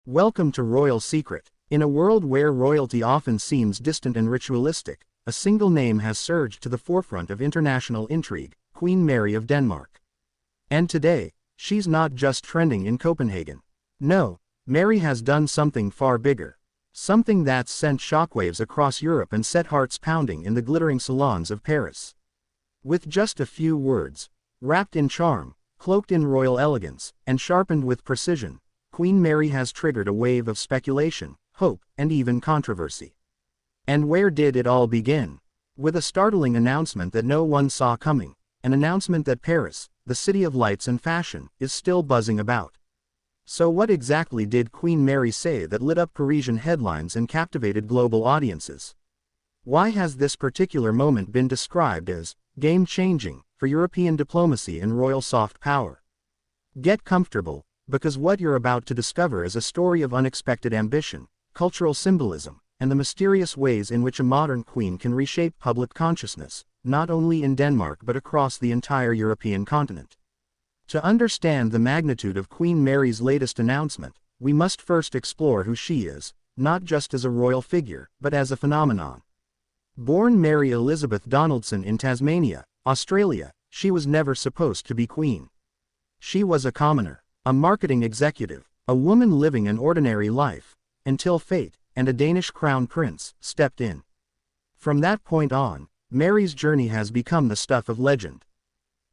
Welcome to Royal Secret. In a world where royalty often seems distant and ritualistic, a single name has surged to the forefront of international intrigue: Queen Mary of Denmark. And today, she's not just trending in Copenhagen. No, Mary has done something far bigger. Something that's sent shockwaves across Europe and set hearts pounding in the glittering salons of Paris. With just a few words, wrapped in charm, cloaked in royal elegance, and sharpened with precision, Queen Mary has triggered a wave of speculation, hope, and even controversy. And where did it all begin? With a startling announcement that no one saw coming, an announcement that Paris, the city of lights and fashion, is still buzzing about. So what exactly did Queen Mary say that lit up Parisian headlines and captivated global audiences? Why has this particular moment been described as game-changing for European diplomacy and royal soft power? Get comfortable, because what you're about to discover is a story of unexpected ambition, cultural symbolism, and the mysterious ways in which a modern queen can reshape public consciousness, not only in Denmark but across the entire European continent. To understand the magnitude of Queen Mary's latest announcement, we must first explore who she is, not just as a royal figure, but as a phenomenon. Born Mary Elizabeth Donaldson in Tasmania, Australia, she was never supposed to be queen. She was a commoner, a marketing executive, a woman living an ordinary life, until fate, and a Danish crown prince, stepped in. From that point on, Mary's journey has become the stuff of legend.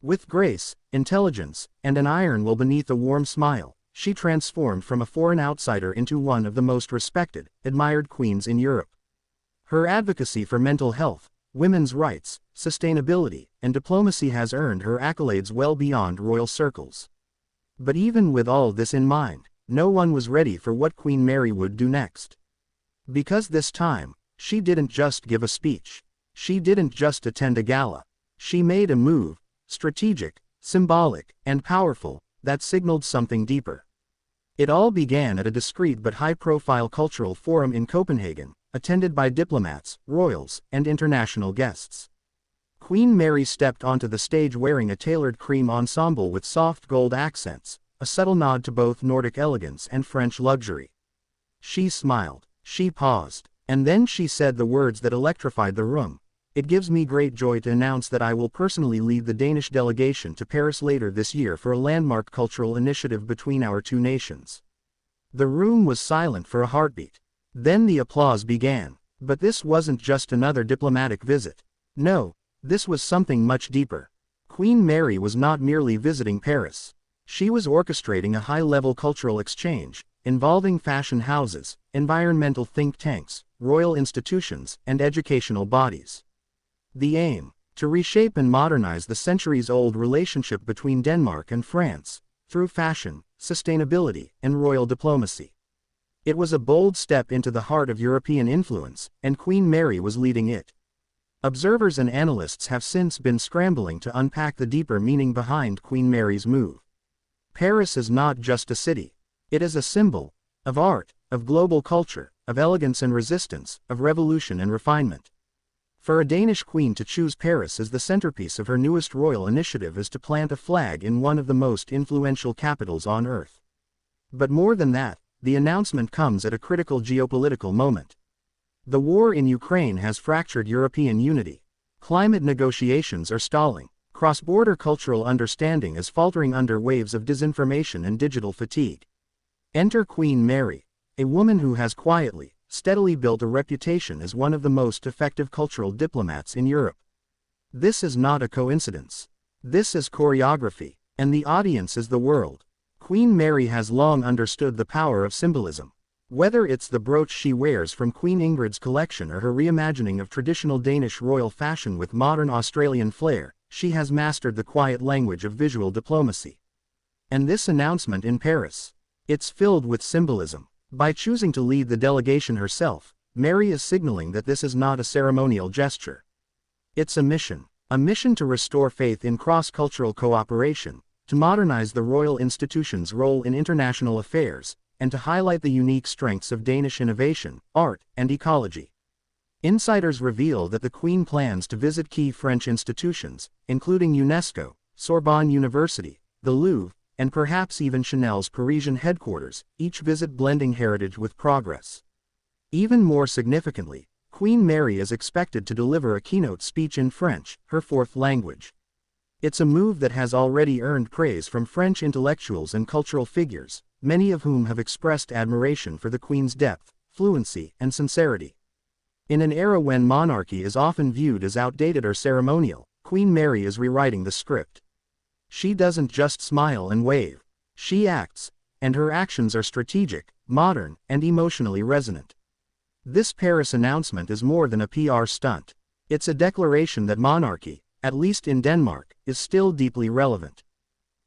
With grace, intelligence, and an iron will beneath a warm smile, she transformed from a foreign outsider into one of the most respected, admired queens in Europe. Her advocacy for mental health, women's rights, sustainability, and diplomacy has earned her accolades well beyond royal circles. But even with all this in mind, no one was ready for what Queen Mary would do next. Because this time, she didn't just give a speech. She didn't just attend a gala. She made a move, strategic, symbolic, and powerful, that signaled something deeper. It all began at a discreet but high-profile cultural forum in Copenhagen, attended by diplomats, royals, and international guests. Queen Mary stepped onto the stage wearing a tailored cream ensemble with soft gold accents, a subtle nod to both Nordic elegance and French luxury. She smiled, she paused, and then she said the words that electrified the room. "It gives me great joy to announce that I will personally lead the Danish delegation to Paris later this year for a landmark cultural initiative between our two nations." The room was silent for a heartbeat. Then the applause began. But this wasn't just another diplomatic visit. No, this was something much deeper. Queen Mary was not merely visiting Paris. She was orchestrating a high-level cultural exchange, involving fashion houses, environmental think tanks, royal institutions, and educational bodies. The aim: to reshape and modernize the centuries-old relationship between Denmark and France, through fashion, sustainability, and royal diplomacy. It was a bold step into the heart of European influence, and Queen Mary was leading it. Observers and analysts have since been scrambling to unpack the deeper meaning behind Queen Mary's move. Paris is not just a city. It is a symbol of art, of global culture, of elegance and resistance, of revolution and refinement. For a Danish queen to choose Paris as the centerpiece of her newest royal initiative is to plant a flag in one of the most influential capitals on earth. But more than that, the announcement comes at a critical geopolitical moment. The war in Ukraine has fractured European unity. Climate negotiations are stalling. Cross-border cultural understanding is faltering under waves of disinformation and digital fatigue. Enter Queen Mary, a woman who has quietly, steadily built a reputation as one of the most effective cultural diplomats in Europe. This is not a coincidence. This is choreography, and the audience is the world. Queen Mary has long understood the power of symbolism. Whether it's the brooch she wears from Queen Ingrid's collection or her reimagining of traditional Danish royal fashion with modern Australian flair, she has mastered the quiet language of visual diplomacy. And this announcement in Paris, it's filled with symbolism. By choosing to lead the delegation herself, Mary is signaling that this is not a ceremonial gesture. It's a mission to restore faith in cross-cultural cooperation, to modernize the royal institution's role in international affairs, and to highlight the unique strengths of Danish innovation, art, and ecology. Insiders reveal that the Queen plans to visit key French institutions, including UNESCO, Sorbonne University, the Louvre, and perhaps even Chanel's Parisian headquarters, each visit blending heritage with progress. Even more significantly, Queen Mary is expected to deliver a keynote speech in French, her fourth language. It's a move that has already earned praise from French intellectuals and cultural figures, many of whom have expressed admiration for the Queen's depth, fluency, and sincerity. In an era when monarchy is often viewed as outdated or ceremonial, Queen Mary is rewriting the script. She doesn't just smile and wave. She acts, and her actions are strategic, modern, and emotionally resonant. This Paris announcement is more than a PR stunt. It's a declaration that monarchy, at least in Denmark, is still deeply relevant.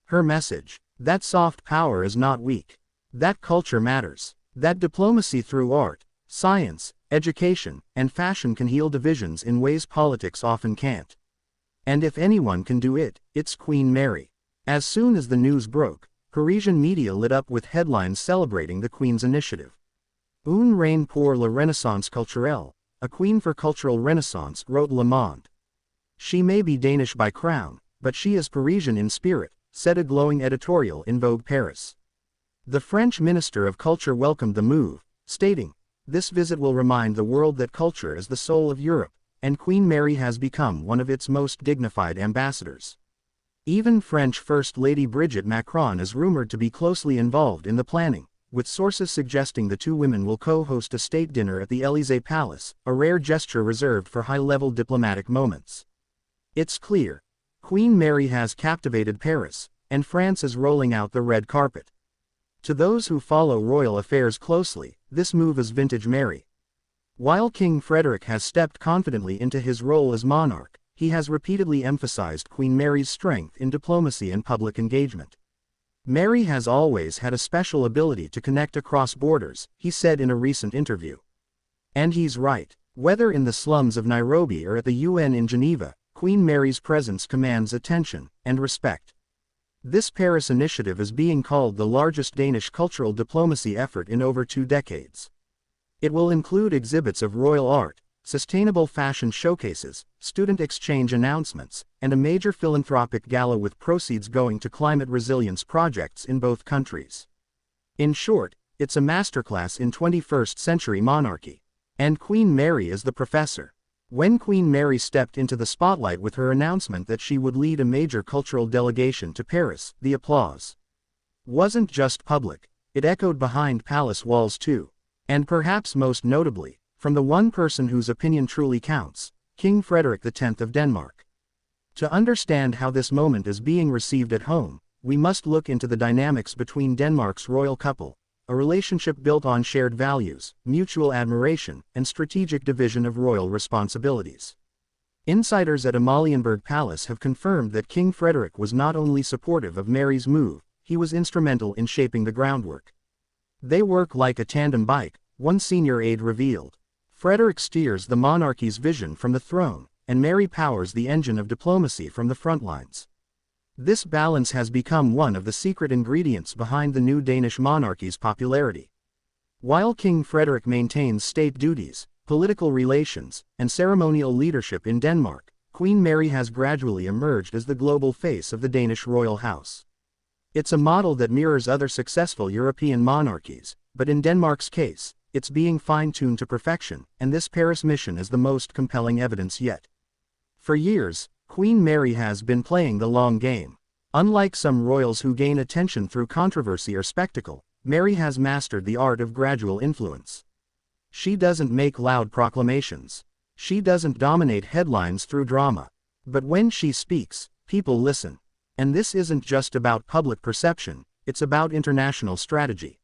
Her message: that soft power is not weak. That culture matters. That diplomacy through art, science, education, and fashion can heal divisions in ways politics often can't. And if anyone can do it, it's Queen Mary. As soon as the news broke, Parisian media lit up with headlines celebrating the Queen's initiative. Une reine pour la Renaissance culturelle, a queen for cultural renaissance, wrote Le Monde. She may be Danish by crown, but she is Parisian in spirit, said a glowing editorial in Vogue Paris. The French Minister of Culture welcomed the move, stating, "This visit will remind the world that culture is the soul of Europe, and Queen Mary has become one of its most dignified ambassadors." Even French First Lady Brigitte Macron is rumored to be closely involved in the planning, with sources suggesting the two women will co-host a state dinner at the Élysée Palace, a rare gesture reserved for high-level diplomatic moments. It's clear, Queen Mary has captivated Paris, and France is rolling out the red carpet. To those who follow royal affairs closely, this move is vintage Mary. While King Frederick has stepped confidently into his role as monarch, he has repeatedly emphasized Queen Mary's strength in diplomacy and public engagement. "Mary has always had a special ability to connect across borders," he said in a recent interview. And he's right. Whether in the slums of Nairobi or at the UN in Geneva, Queen Mary's presence commands attention and respect. This Paris initiative is being called the largest Danish cultural diplomacy effort in over 2 decades. It will include exhibits of royal art, sustainable fashion showcases, student exchange announcements, and a major philanthropic gala with proceeds going to climate resilience projects in both countries. In short, it's a masterclass in 21st century monarchy. And Queen Mary is the professor. When Queen Mary stepped into the spotlight with her announcement that she would lead a major cultural delegation to Paris, the applause wasn't just public, it echoed behind palace walls too. And perhaps most notably, from the one person whose opinion truly counts, King Frederick X of Denmark. To understand how this moment is being received at home, we must look into the dynamics between Denmark's royal couple, a relationship built on shared values, mutual admiration, and strategic division of royal responsibilities. Insiders at Amalienborg Palace have confirmed that King Frederick was not only supportive of Mary's move, he was instrumental in shaping the groundwork. "They work like a tandem bike," one senior aide revealed. "Frederick steers the monarchy's vision from the throne, and Mary powers the engine of diplomacy from the front lines." This balance has become one of the secret ingredients behind the new Danish monarchy's popularity. While King Frederick maintains state duties, political relations, and ceremonial leadership in Denmark, Queen Mary has gradually emerged as the global face of the Danish royal house. It's a model that mirrors other successful European monarchies, but in Denmark's case, it's being fine-tuned to perfection, and this Paris mission is the most compelling evidence yet. For years, Queen Mary has been playing the long game. Unlike some royals who gain attention through controversy or spectacle, Mary has mastered the art of gradual influence. She doesn't make loud proclamations. She doesn't dominate headlines through drama. But when she speaks, people listen. And this isn't just about public perception, it's about international strategy.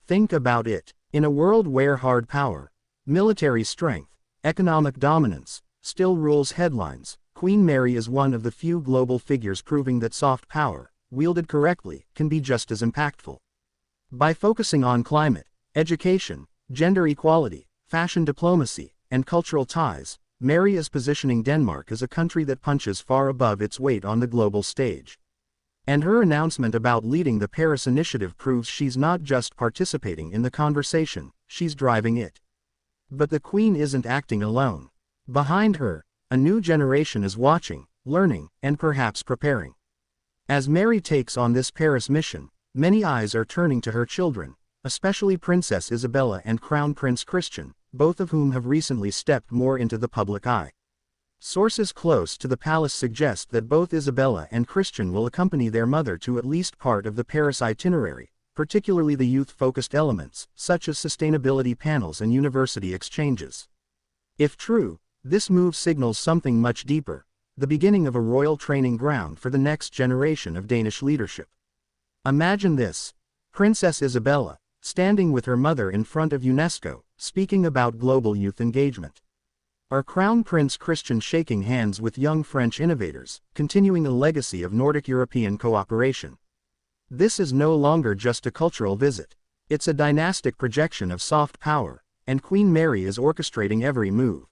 Think about it. In a world where hard power, military strength, economic dominance, still rules headlines, Queen Mary is one of the few global figures proving that soft power, wielded correctly, can be just as impactful. By focusing on climate, education, gender equality, fashion diplomacy, and cultural ties, Mary is positioning Denmark as a country that punches far above its weight on the global stage. And her announcement about leading the Paris initiative proves she's not just participating in the conversation, she's driving it. But the Queen isn't acting alone. Behind her, a new generation is watching, learning, and perhaps preparing. As Mary takes on this Paris mission, many eyes are turning to her children, especially Princess Isabella and Crown Prince Christian, both of whom have recently stepped more into the public eye. Sources close to the palace suggest that both Isabella and Christian will accompany their mother to at least part of the Paris itinerary, particularly the youth-focused elements, such as sustainability panels and university exchanges. If true, this move signals something much deeper, the beginning of a royal training ground for the next generation of Danish leadership. Imagine this: Princess Isabella, standing with her mother in front of UNESCO, speaking about global youth engagement. Or Crown Prince Christian shaking hands with young French innovators, continuing a legacy of Nordic-European cooperation. This is no longer just a cultural visit. It's a dynastic projection of soft power, and Queen Mary is orchestrating every move.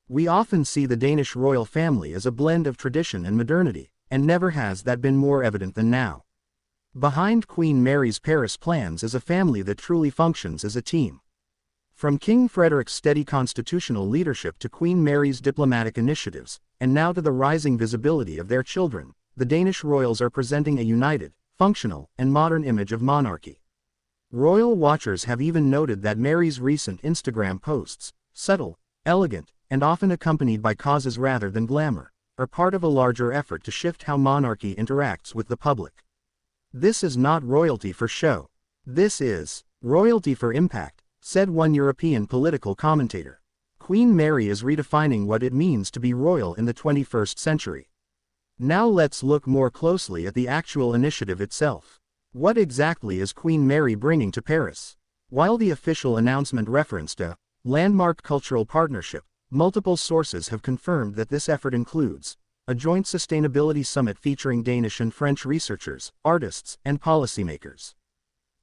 We often see the Danish royal family as a blend of tradition and modernity, and never has that been more evident than now. Behind Queen Mary's Paris plans is a family that truly functions as a team. From King Frederick's steady constitutional leadership to Queen Mary's diplomatic initiatives, and now to the rising visibility of their children, the Danish royals are presenting a united, functional, and modern image of monarchy. Royal watchers have even noted that Mary's recent Instagram posts, subtle, elegant, and often accompanied by causes rather than glamour, are part of a larger effort to shift how monarchy interacts with the public. This is not royalty for show. This is royalty for impact, said one European political commentator. Queen Mary is redefining what it means to be royal in the 21st century. Now let's look more closely at the actual initiative itself. What exactly is Queen Mary bringing to Paris? While the official announcement referenced a landmark cultural partnership, multiple sources have confirmed that this effort includes a joint sustainability summit featuring Danish and French researchers, artists, and policymakers.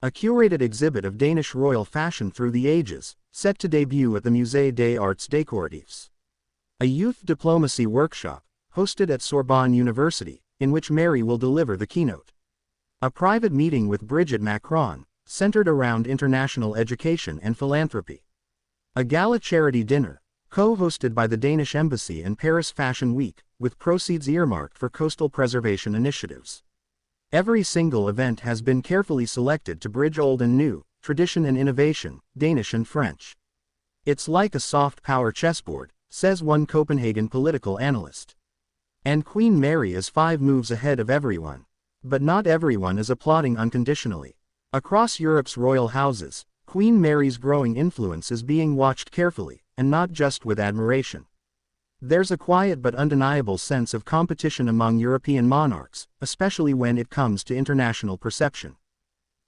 A curated exhibit of Danish royal fashion through the ages, set to debut at the Musée des Arts Décoratifs. A youth diplomacy workshop, hosted at Sorbonne University, in which Mary will deliver the keynote. A private meeting with Brigitte Macron, centered around international education and philanthropy. A gala charity dinner, co-hosted by the Danish Embassy and Paris Fashion Week, with proceeds earmarked for coastal preservation initiatives. Every single event has been carefully selected to bridge old and new, tradition and innovation, Danish and French. It's like a soft power chessboard, says one Copenhagen political analyst. And Queen Mary is 5 moves ahead of everyone. But not everyone is applauding unconditionally. Across Europe's royal houses, Queen Mary's growing influence is being watched carefully, and not just with admiration. There's a quiet but undeniable sense of competition among European monarchs, especially when it comes to international perception.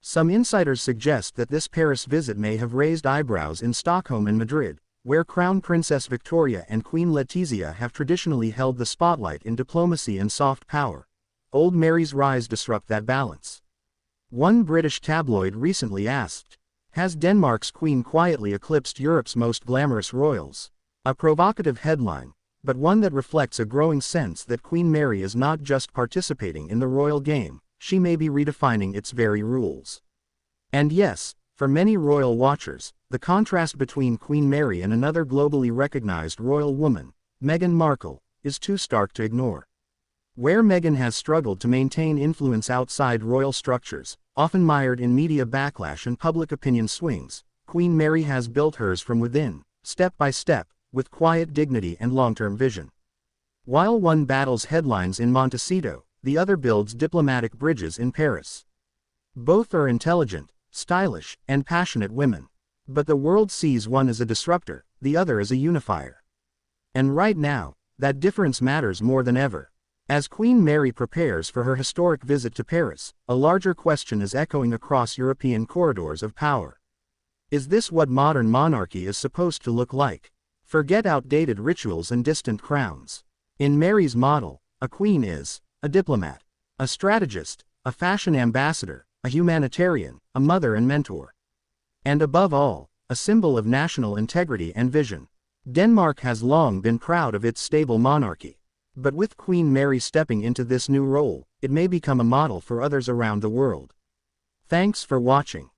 Some insiders suggest that this Paris visit may have raised eyebrows in Stockholm and Madrid, where Crown Princess Victoria and Queen Letizia have traditionally held the spotlight in diplomacy and soft power. Old Mary's rise disrupt that balance. One British tabloid recently asked, "Has Denmark's Queen quietly eclipsed Europe's most glamorous royals?" A provocative headline, but one that reflects a growing sense that Queen Mary is not just participating in the royal game, she may be redefining its very rules. And yes, for many royal watchers, the contrast between Queen Mary and another globally recognized royal woman, Meghan Markle, is too stark to ignore. Where Meghan has struggled to maintain influence outside royal structures, often mired in media backlash and public opinion swings, Queen Mary has built hers from within, step by step, with quiet dignity and long-term vision. While one battles headlines in Montecito, the other builds diplomatic bridges in Paris. Both are intelligent, stylish, and passionate women. But the world sees one as a disruptor, the other as a unifier. And right now, that difference matters more than ever. As Queen Mary prepares for her historic visit to Paris, a larger question is echoing across European corridors of power. Is this what modern monarchy is supposed to look like? Forget outdated rituals and distant crowns. In Mary's model, a queen is a diplomat, a strategist, a fashion ambassador, a humanitarian, a mother and mentor. And above all, a symbol of national integrity and vision. Denmark has long been proud of its stable monarchy. But with Queen Mary stepping into this new role, it may become a model for others around the world. Thanks for watching.